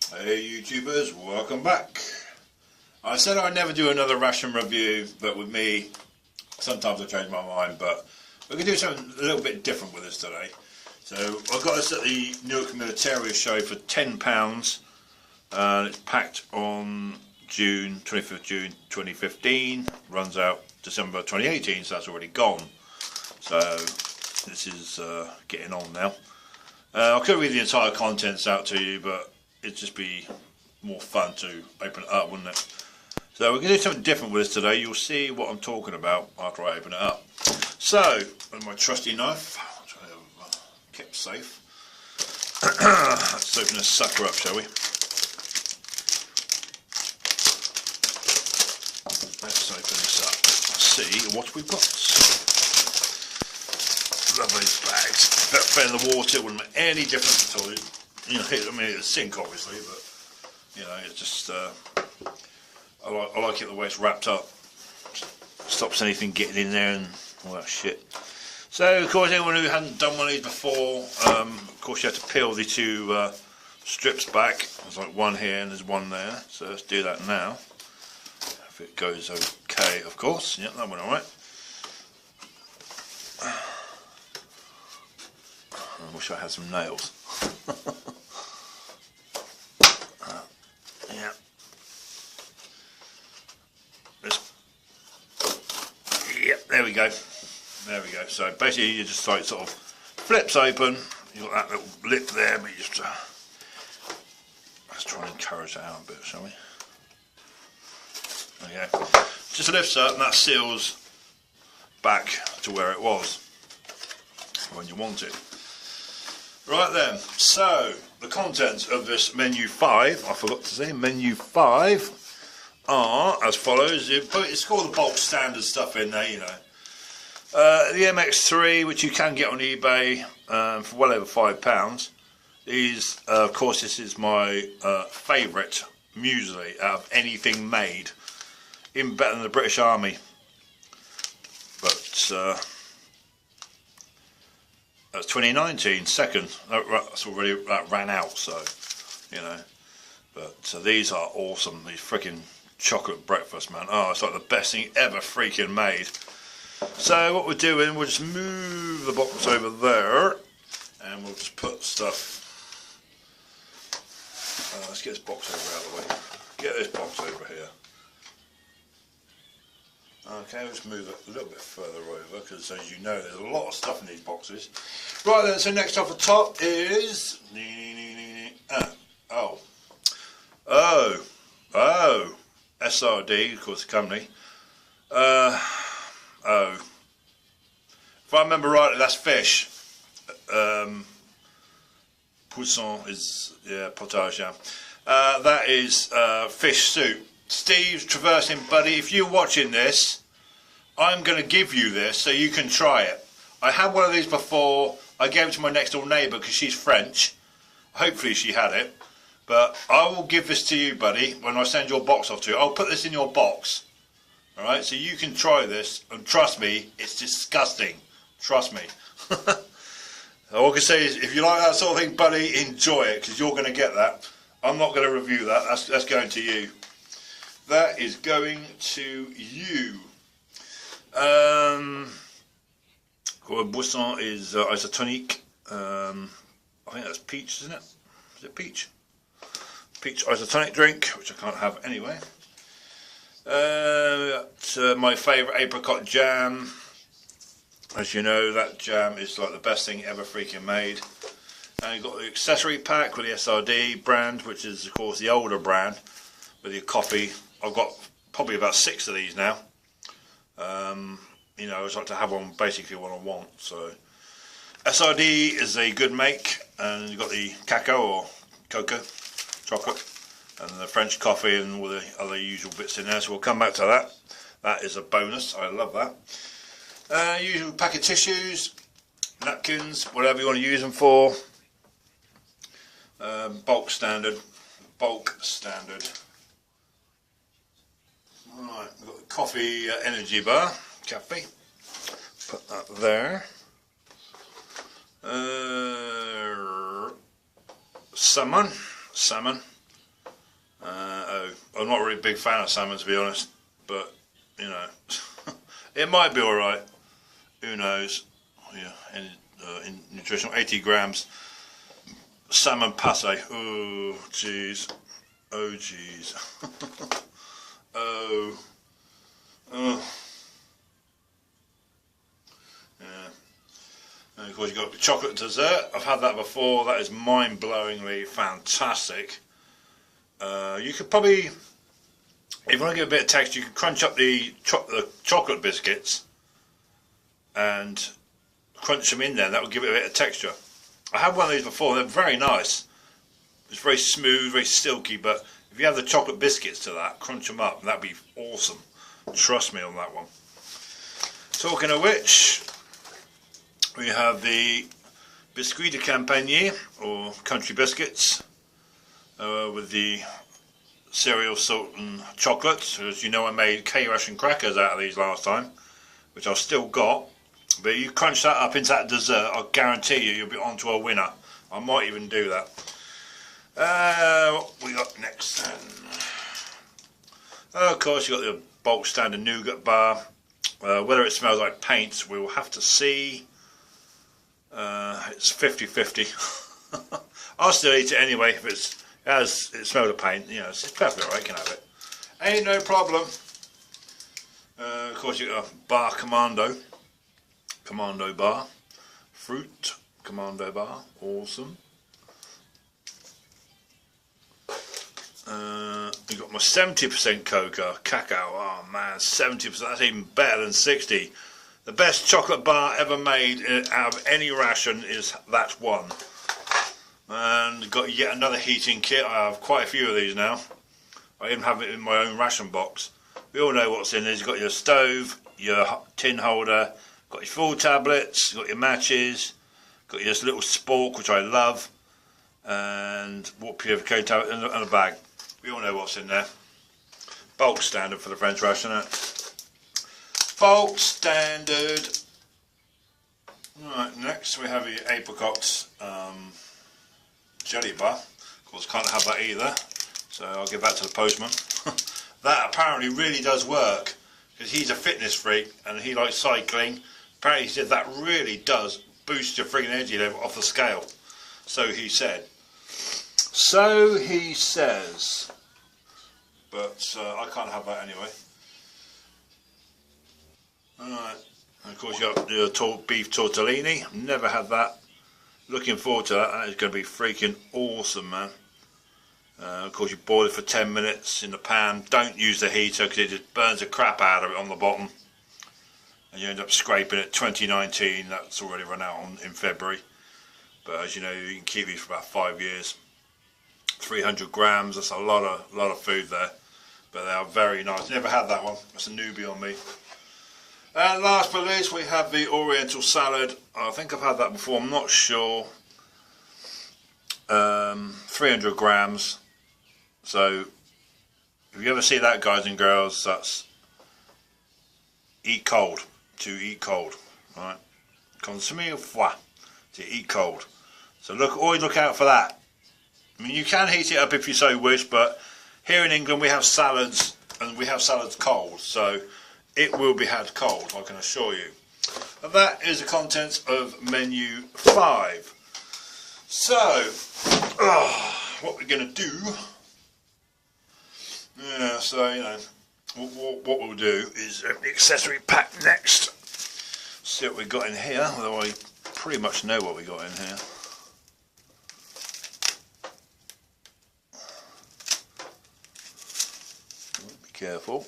Hey YouTubers, welcome back. I said I'd never do another ration review, but with me, sometimes I change my mind, but we're going to do something a little bit different with this today. So I got this at the Newark Military Show for £10, and it's packed on 25th June 2015, runs out December 2018, so that's already gone. So this is getting on now. I could read the entire contents out to you, but it'd just be more fun to open it up, wouldn't it? So we're going to do something different with this today. You'll see what I'm talking about after I open it up. So, with my trusty knife, which I have kept safe. Let's open this sucker up, shall we? Let's open this up. Let's see what we've got. Love these bags. Better fed in the water, it wouldn't make any difference at all. You know, I mean, it's sink obviously, but you know, it's just I like it the way it's wrapped up. Stops anything getting in there and all that shit. So, of course, anyone who hadn't done one of these before, of course, you have to peel the two strips back. There's like one here and there's one there. So let's do that now. If it goes okay, of course. Yep, that went all right. I wish I had some nails. Yeah. Yep, there we go. There we go. So basically you just like sort of flips open. You've got that little lip there, but you just let's try and encourage that out a bit, shall we? Okay. Just lifts up and that seals back to where it was when you want it. Right then, so the contents of this menu 5, I forgot to say, menu 5 are as follows. It's called the bulk standard stuff in there, you know. The MX3, which you can get on eBay for well over £5. These, of course, this is my favourite muesli out of anything made. Even better than the British Army. But that's 2019, second. That ran out, so you know. But these are awesome. These freaking chocolate breakfast, man. Oh, it's like the best thing ever freaking made. So what we're doing, we'll just move the box over there, and we'll just put stuff. Let's get this box over out of the way. Get this box over here. Okay, let's move it a little bit further over, because as you know, there's a lot of stuff in these boxes. Right then, so next off the top is SRD, of course, the company. If I remember rightly, that's fish. Poisson is, yeah, potage, yeah. That is fish soup. Steve's traversing, buddy, if you're watching this, I'm going to give you this so you can try it. I had one of these before. I gave it to my next door neighbour because she's French. Hopefully she had it. But I will give this to you, buddy, when I send your box off to you. I'll put this in your box. Alright, so you can try this. And trust me, it's disgusting. Trust me. All I can say is, if you like that sort of thing, buddy, enjoy it, because you're going to get that. I'm not going to review that. That's going to you. That is going to you. Boisson is isotonic. I think that's peach, isn't it? Is it peach? Peach isotonic drink, which I can't have anyway. My favourite apricot jam. As you know, that jam is like the best thing ever freaking made. And you've got the accessory pack with the SRD brand, which is of course the older brand, with your coffee. I've got probably about 6 of these now. You know, I just like to have one basically when I want. So SRD is a good make, and you've got the cacao or cocoa, chocolate, and the French coffee and all the other usual bits in there. So we'll come back to that. That is a bonus. I love that. Usual pack of tissues, napkins, whatever you want to use them for. Bulk standard. Right, we've got the coffee energy bar, cafe. Put that there. salmon. I'm not really a big fan of salmon, to be honest, but you know, it might be alright. Who knows? Yeah, in nutritional 80 grams salmon passe. Oh jeez, oh jeez. Oh, yeah. And of course you've got the chocolate dessert. I've had that before. That is mind-blowingly fantastic. You could probably, if you want to get a bit of texture, you can crunch up the chocolate biscuits and crunch them in there. That will give it a bit of texture. I had one of these before. They're very nice. It's very smooth, very silky. But if you have the chocolate biscuits to that, crunch them up, that'd be awesome. Trust me on that one. Talking of which, we have the biscuit de campagne, or country biscuits, with the cereal, salt and chocolate. As you know, I made K-Russian crackers out of these last time, which I've still got. But you crunch that up into that dessert, I'll guarantee you'll be onto a winner. I might even do that. What we got next then? Of course, you got the bulk standard nougat bar. Whether it smells like paint, we will have to see. It's 50-50. I'll still eat it anyway if it smells of paint. You know, it's perfectly alright. Can have it. Ain't no problem. Of course, you got a bar commando bar, fruit commando bar, awesome. You got my 70% cacao. Oh man, 70%. That's even better than 60. The best chocolate bar ever made out of any ration is that one. And got yet another heating kit. I have quite a few of these now. I even have it in my own ration box. We all know what's in there. You've got your stove, your tin holder, got your full tablets, got your matches, got your little spork, which I love, and water purification tablet and a bag. We all know what's in there. Bulk standard for the French ration, isn't it? Bulk standard. Right, next we have the apricot jelly bar. Of course, can't have that either, so I'll give that to the postman. That apparently really does work, because he's a fitness freak and he likes cycling. Apparently he said that really does boost your friggin' energy level off the scale. So he said. So he says. But I can't have that anyway. Alright. And of course you got the beef tortellini. Never had that. Looking forward to that. That is going to be freaking awesome, man. Of course you boil it for 10 minutes in the pan. Don't use the heater because it just burns the crap out of it on the bottom. And you end up scraping it. 2019, that's already run out in February. But as you know, you can keep these for about 5 years. 300 grams, that's a lot of food there. But they are very nice. Never had that one. That's a newbie on me. And last but not least, we have the Oriental salad. I think I've had that before, I'm not sure. 300 grams. So, if you ever see that, guys and girls, that's eat cold. To eat cold. Right? Consommé au froid. To eat cold. So always look out for that. I mean, you can heat it up if you so wish, but here in England we have salads, and we have salads cold, so it will be had cold, I can assure you. And that is the contents of menu 5. So, what we're going to do, so, you know, what we'll do is the accessory pack next. See what we got in here, although I pretty much know what we got in here. Be careful.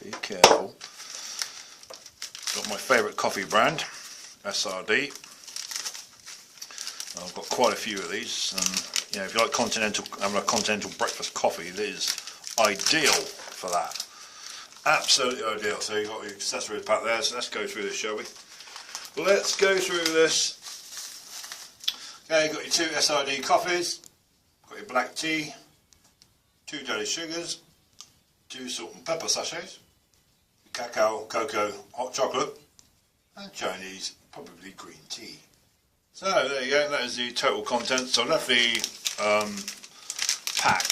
Be careful. Got my favourite coffee brand, SRD. I've got quite a few of these, and you know, if you like having a continental breakfast coffee, it is ideal for that. Absolutely ideal. So you've got your accessories pack there, so let's go through this, shall we? Let's go through this. Okay, you've got your 2 SRD coffees, got your black tea, 2 jelly sugars, 2 salt and pepper sachets, cacao, cocoa, hot chocolate, and Chinese, probably green tea. So there you go, that is the total contents. So I left the pack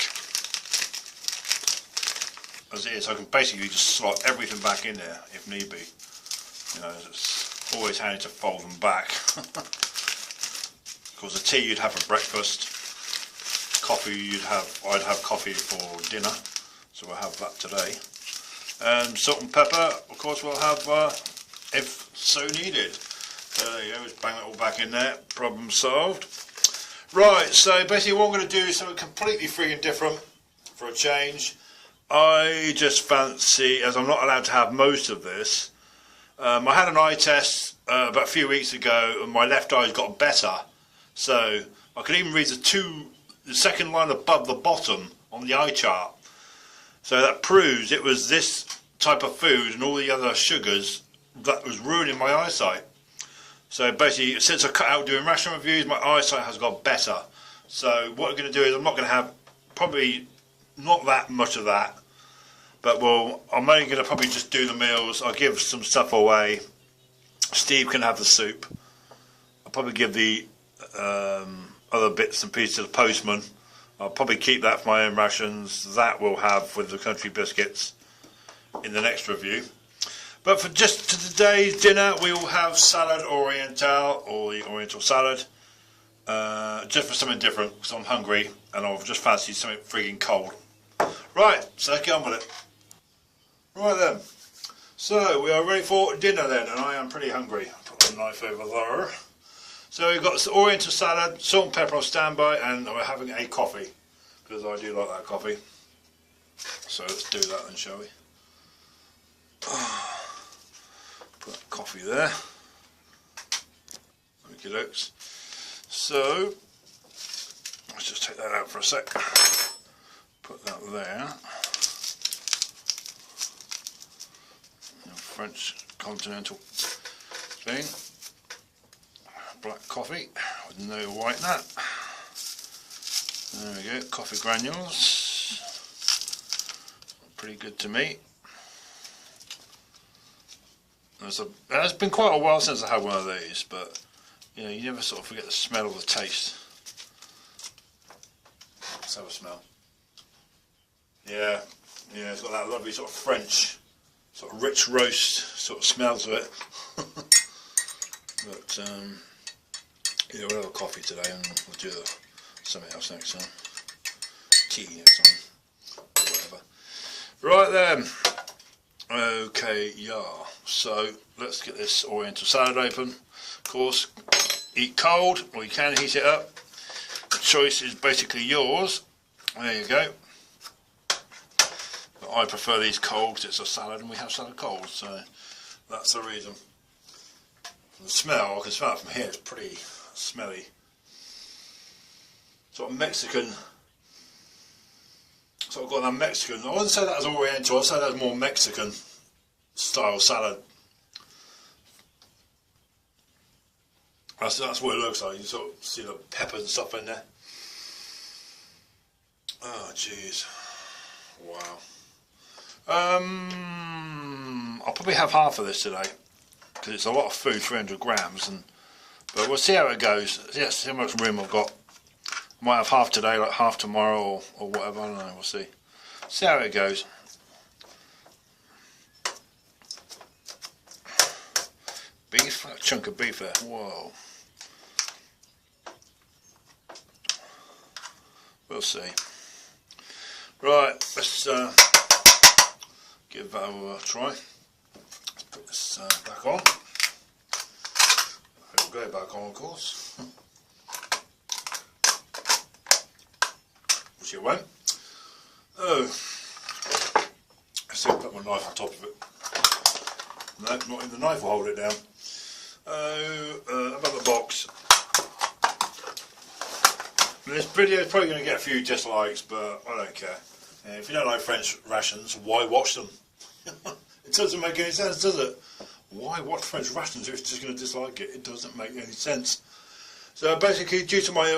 as it is. I can basically just slot everything back in there if need be. You know, it's always handy to fold them back. Of course, the tea you'd have for breakfast, coffee I'd have coffee for dinner, so we'll have that today. And salt and pepper, of course, we'll have if so needed. So there you go, just bang it all back in there, problem solved. Right, so basically what I'm going to do is something completely freaking different for a change. I just fancy, as I'm not allowed to have most of this, I had an eye test about a few weeks ago and my left eye's got better. So I could even read the second line above the bottom on the eye chart. So that proves it was this type of food and all the other sugars that was ruining my eyesight. So basically, since I cut out doing ration reviews, my eyesight has got better. So what I'm going to do is I'm not going to have probably not that much of that. But I'm only going to probably just do the meals. I'll give some stuff away. Steve can have the soup. I'll probably give the other bits and pieces to the postman. I'll probably keep that for my own rations. That we'll have with the country biscuits in the next review. But for just today's dinner, we will have salad oriental, or the oriental salad. Just for something different, because I'm hungry and I've just fancied something frigging cold. Right, so let's get on with it. Right then, so we are ready for dinner then, and I am pretty hungry. Put the knife over there. So we've got oriental salad, salt and pepper on standby, and we're having a coffee, because I do like that coffee. So let's do that then, shall we? Put that coffee there. Okie dokes. So let's just take that out for a sec. Put that there. French continental thing. Black coffee with no white nut. There we go. Coffee granules. Pretty good to me. It's been quite a while since I had one of these, but you know, you never sort of forget the smell or the taste. Let's have a smell. Yeah, it's got that lovely sort of French, sort of rich roast sort of smell to it. But yeah, we'll have a coffee today, and we'll do something else next time. Tea next time, or whatever. Right then. Okay, yeah. So let's get this oriental salad open. Of course, eat cold, or you can heat it up. The choice is basically yours. There you go. But I prefer these cold because it's a salad and we have salad cold, so that's the reason. The smell, I can smell it from here, it's pretty smelly. Sort of Mexican. So I've got that Mexican, I wouldn't say that as oriental, I'd say that's more Mexican style salad. That's what it looks like. You sort of see the peppers and stuff in there. Oh jeez, wow. I'll probably have half of this today because it's a lot of food, 300 grams, but we'll see how it goes. Yes, see how much room I've got. I might have half today, like half tomorrow, or whatever. I don't know. We'll see. See how it goes. Beef, a chunk of beef there. Whoa. We'll see. Right, let's give that a try. Let's put this back on. It'll go back on, of course. Which it won't. Oh, let's see if I put my knife on top of it. No, not in the knife will hold it down. About the box. This video is probably going to get a few dislikes, but I don't care. If you don't like French rations, why watch them? It doesn't make any sense, does it? Why watch French rations if you're just going to dislike it? It doesn't make any sense. So basically, due to my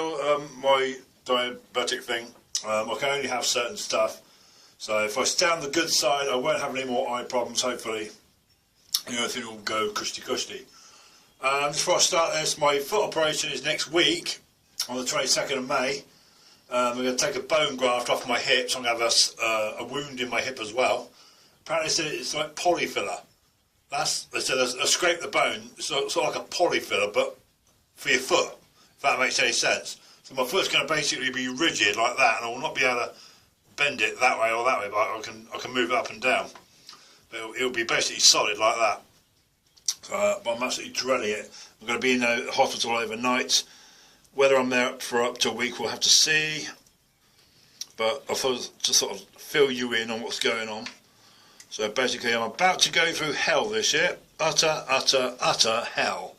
my diabetic thing, I can only have certain stuff. So if I stay on the good side, I won't have any more eye problems, hopefully. You know, everything will go cushy. Just before I start this, my foot operation is next week, on the 22nd of May. We're going to take a bone graft off my hip, so I'm going to have a wound in my hip as well. Apparently, they said it's like polyfiller. They said I scrape the bone, it's sort of like a polyfiller, but for your foot, if that makes any sense. So my foot's going to basically be rigid like that, and I will not be able to bend it that way or that way, but I can move it up and down. But it'll be basically solid like that. But I'm absolutely dreading it. I'm going to be in the hospital overnight. Whether I'm there for up to a week, we'll have to see. But I thought to sort of fill you in on what's going on. So basically, I'm about to go through hell this year. Utter, utter, utter hell.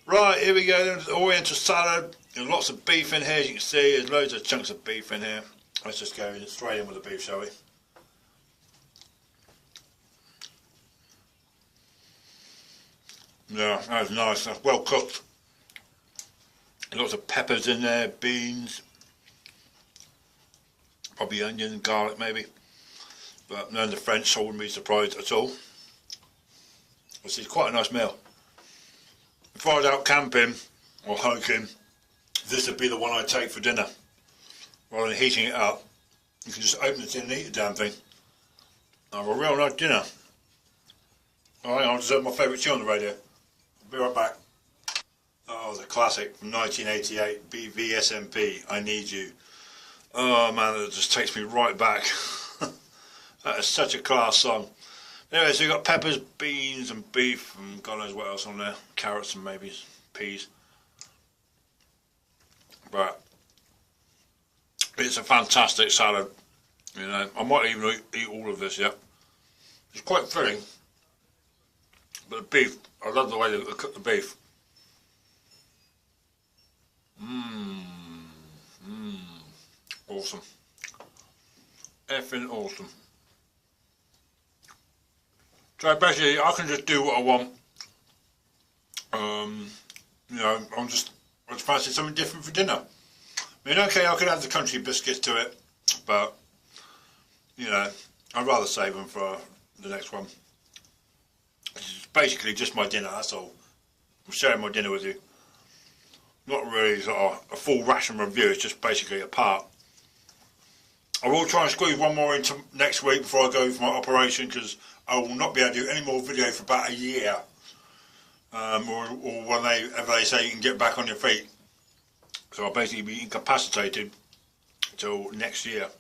Right, here we go. Oriental salad. There's lots of beef in here, as you can see. There's loads of chunks of beef in here. Let's just go straight in with the beef, shall we? Yeah, that's nice. That's well cooked. Lots of peppers in there, beans, probably onion, garlic maybe. But none of the French, so I wouldn't be surprised at all. This is quite a nice meal. If I was out camping or hiking, this would be the one I'd take for dinner. Rather than heating it up, you can just open the tin and eat the damn thing. Have a real nice dinner. Alright, I'll just have my favourite tune on the radio. I'll be right back. Oh, the classic from 1988, BVSMP, I Need You. Oh man, that just takes me right back. That is such a class song. Anyway, so you've got peppers, beans and beef and God knows what else on there. Carrots and maybe peas. But it's a fantastic salad. You know, I might even eat all of this, yeah. It's quite filling. But the beef, I love the way they cook the beef. Awesome. Effing awesome. So basically, I can just do what I want. You know, I just fancy something different for dinner. I mean, okay, I could add the country biscuits to it, but you know, I'd rather save them for the next one. It's basically just my dinner. That's all. I'm sharing my dinner with you. Not really sort of a full ration review. It's just basically a part. I will try and squeeze one more into next week before I go for my operation, because I will not be able to do any more video for about a year. Or whenever they say you can get back on your feet. So I'll basically be incapacitated till next year,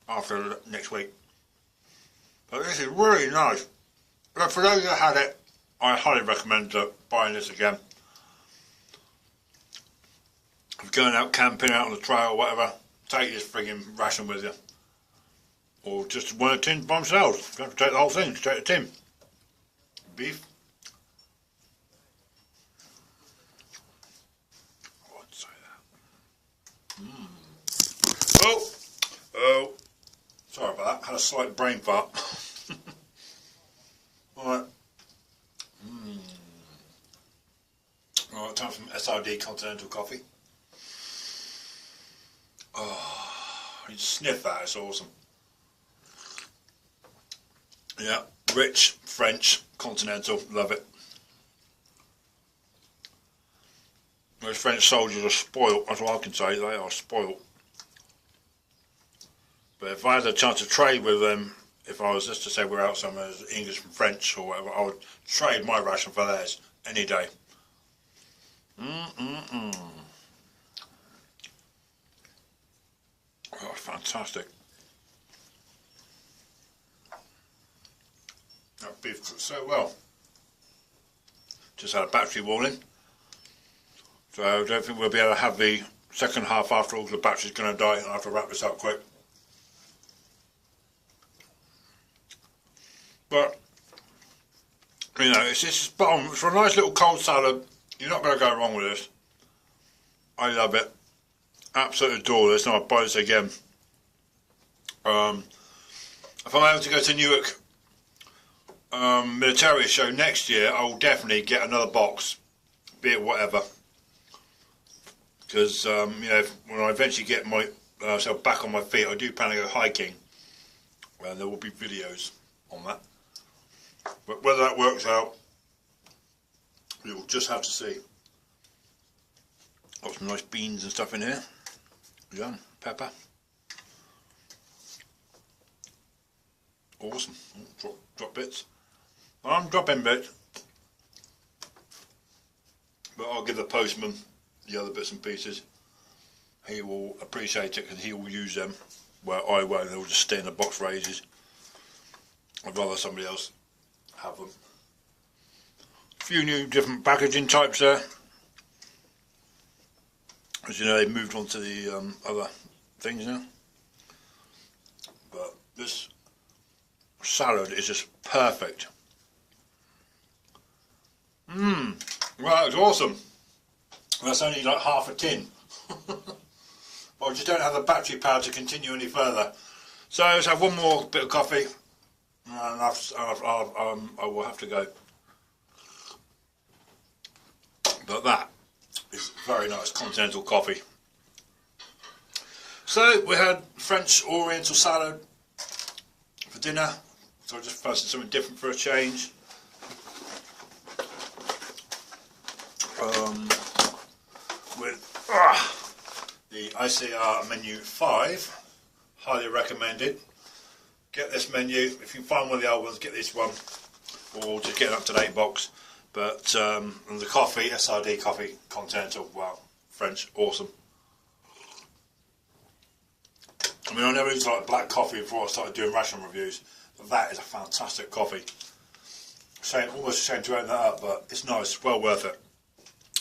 after next week. But this is really nice. But for those that had it, I highly recommend buying this again. If you're going out camping, out on the trail or whatever, take this frigging ration with you. Or just one of the tins by themselves. You don't have to take the whole thing, just take the tin. Beef. I wouldn't say that. Oh, sorry about that, had a slight brain fart. Alright. Alright, time for some SRD Continental coffee. Oh, you sniff that, it's awesome. Yeah, rich, French, continental, love it. Those French soldiers are spoilt, that's what I can say, they are spoilt. But if I had a chance to trade with them, if I was just to say we're out somewhere, English and French or whatever, I would trade my ration for theirs any day. Oh, fantastic. That beef cooked so well. Just had a battery warning. So I don't think we'll be able to have the second half after all. The battery's going to die and I have to wrap this up quick. But, you know, it's just spot on. For a nice little cold salad, you're not going to go wrong with this. I love it. Absolutely adore this, and I'll buy this again. If I'm able to go to Newark military show next year, I will definitely get another box, be it whatever. Because, you know, when I eventually get myself back on my feet, I do plan to go hiking, and there will be videos on that. But whether that works out, you'll just have to see. Got some nice beans and stuff in here. Yeah, pepper. Awesome. Drop bits. I'm dropping bits, but I'll give the postman the other bits and pieces. He will appreciate it because he will use them where I won't. They'll just stay in the box for ages. I'd rather somebody else have them. A few new different packaging types there. As you know, they've moved on to the other things now. But this salad is just perfect. Well, it's awesome. That's only like half a tin. I just don't have the battery power to continue any further. So let's have one more bit of coffee, and I will have to go. But that is very nice continental coffee. So we had French Oriental salad for dinner. So I just fancied something different for a change. With the ICR menu 5, highly recommended. Get this menu. If you can find one of the old ones, get this one, or just get an up-to-date box. But and the coffee, SRD coffee, continental, wow, French, awesome. I mean, I never used to like black coffee before I started doing ration reviews, but that is a fantastic coffee. Shame, almost a shame to open that up, but it's nice, well worth it.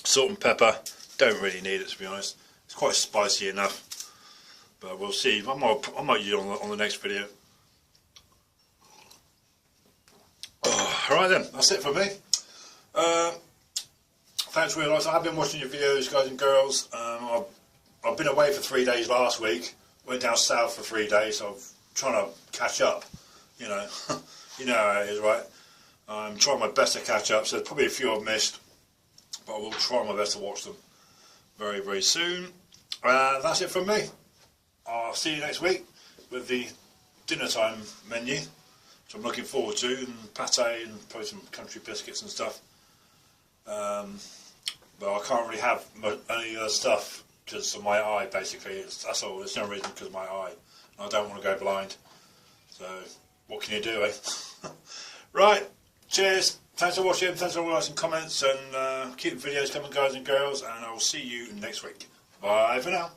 Salt and pepper, don't really need it to be honest. It's quite spicy enough, but we'll see. I might use it on the next video. Alright then, that's it for me. Thanks for realising I have been watching your videos, guys and girls. I've been away for 3 days last week. Went down south for 3 days, so I'm trying to catch up. You know, you know how it is, right? I'm trying my best to catch up, so there's probably a few I've missed, but I will try my best to watch them very, very soon. That's it from me. I'll see you next week with the dinner time menu, which I'm looking forward to, and pate and probably some country biscuits and stuff. But I can't really have any other stuff because of my eye, basically. That's all. There's no reason because of my eye. I don't want to go blind. So, what can you do, eh? Right. Cheers. Thanks for watching. Thanks for all liking comments, and keep the videos coming, guys and girls. And I will see you next week. Bye for now.